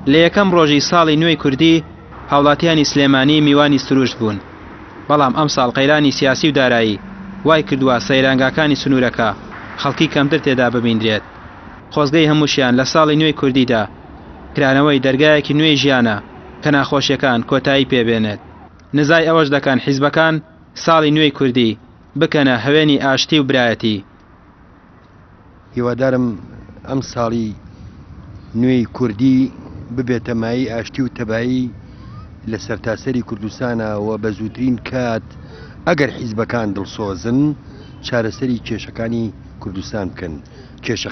لە یەکەم ڕۆژی ساڵی نوێی کوردی هاوڵاتیانی سلێمانی میوانی سروشت بوون. بەڵام ئەم ساڵ قەیرانی سیاسی و دارایی وای کردووە سەیرانگاکانی سنوورەکە خەڵکی کەمتر تێدا ببیندرێت. خۆزگەی هەمووشیان لە ساڵی نوێی کوردیدا کرانەوەی دەرگایەکی نوێی ژیانە کە ناخۆشیەکان کۆتایی پێبێنێت. نزای ئەوەش دەکەن حیزبەکان ساڵی نوێی کوردی بکەنە هەوێنی ئاشتی و برایەتی. هیوادارم ئەم ساڵی نوێی کوردی ببێتە مای ئاشتی و تەبایی لە سەرتاسەری کوردستانە و بە زووترین کات ئەگەر حیزبەکان دڵسۆزن چارەسەری کێشەکانی کوردستان بکەن، کێشە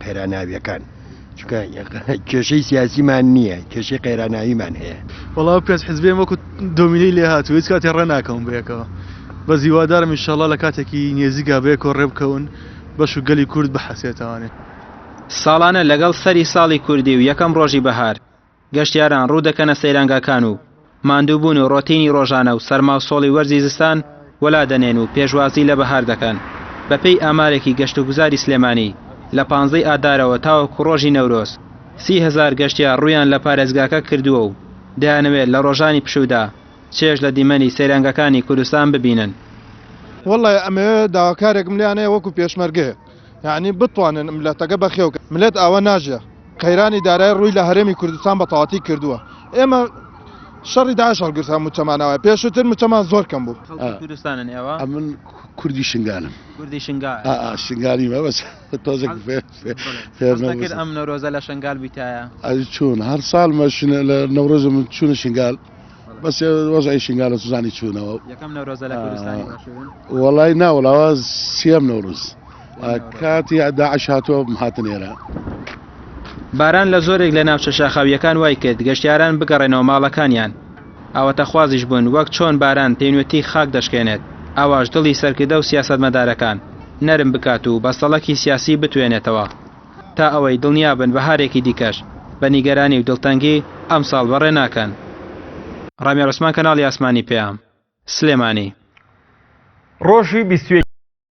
قەیراناویەکان، چونکە کێشەی سیاسیمان نییە، کێشەی قەیراناویمان هەیە. وەڵاو پێنج حیزبێ وەکو دۆمینەی لێ هاتووە هیچ کاتێ ڕێناکەون بەیەکەوە. بە زیوادارم ئینشەڵڵا لە کاتێکی نێزیگا بەیەکەوە ڕێبکەون بەش و گەلی کورد بەحەسێتەوانێ. ساڵانە لەگەڵ سەری ساڵی کوردی و یەکەم ڕۆژی بەهار گەشتیاران ڕوو دەکەنە سەیرانگاکان و ماندووبوون و ڕۆتینی ڕۆژانە و سەرما و سۆڵی وەرزی زستان وەلا دەنێن و پێشوازی لە بەهار دەکەن. بەپێی ئامارێکی گەشت و گوزاری سلێمانی لە 15 ئادارەوە تاوەکو ڕۆژی نەورۆز 30,000 گەشتیار ڕوویان لە پارێزگاکە کردووە و دەیانەوێت لە ڕۆژانی پشودا چێژ لە دیمەنی سەیرانگاکانی کوردستان ببینن. وەڵای ئەمێ داواکارێکم لیانەیە وەکو پێشمەرگەیە، یعنی بتوانن ملەتەکە بەخێو ملێت ئاوە ناژێ. قەیرانی دارای ڕووی لە هەرێمی کوردستان بە تەواتی کردووە. ئێمە شەڕی داعش هەڵگرت موچەمانەوە، پێشووتر موچەمان زۆر کەم بوو. کوردستانن ئێوە؟ من کوردی شنگالم. کوردی شنگال؟ شنگالی مە بەس تۆزێک فێر ئەم نەورۆزە لە شنگال بیتایە؟ چوون هەر ساڵ لە نەورۆزە من چوونە شنگال، بەس وەزعی شنگالە سوزانی چوونەوە. یەکەم نەورۆزە لە کوردستانی باشوون؟ وەڵای ناوەڵاوە سێم نەورۆز کاتی داعش هاتووە هاتن ئێرە. باران لە زۆرێک لە ناوچە شاخاویەکان وای کرد گەشتیاران بگەڕێنەوە ماڵەکانیان. ئەوەتە خوازیش بوون وەک چۆن باران تینوێتی خاک دەشکێنێت، ئاواش دڵی سەرکردە و سیاسەتمەدارەکان نەرم بکات و بەستەڵەکی سیاسی بتوێنێتەوە تا ئەوەی دڵنیابن بەهارێکی دیکەش بە نیگەرانی و دڵتەنگی ئەم ساڵ بەڕێ ناکەن. ڕامیا ڕۆسمان کەناڵی ئاسمانی پێیام، سلێمانی. ڕۆژی 21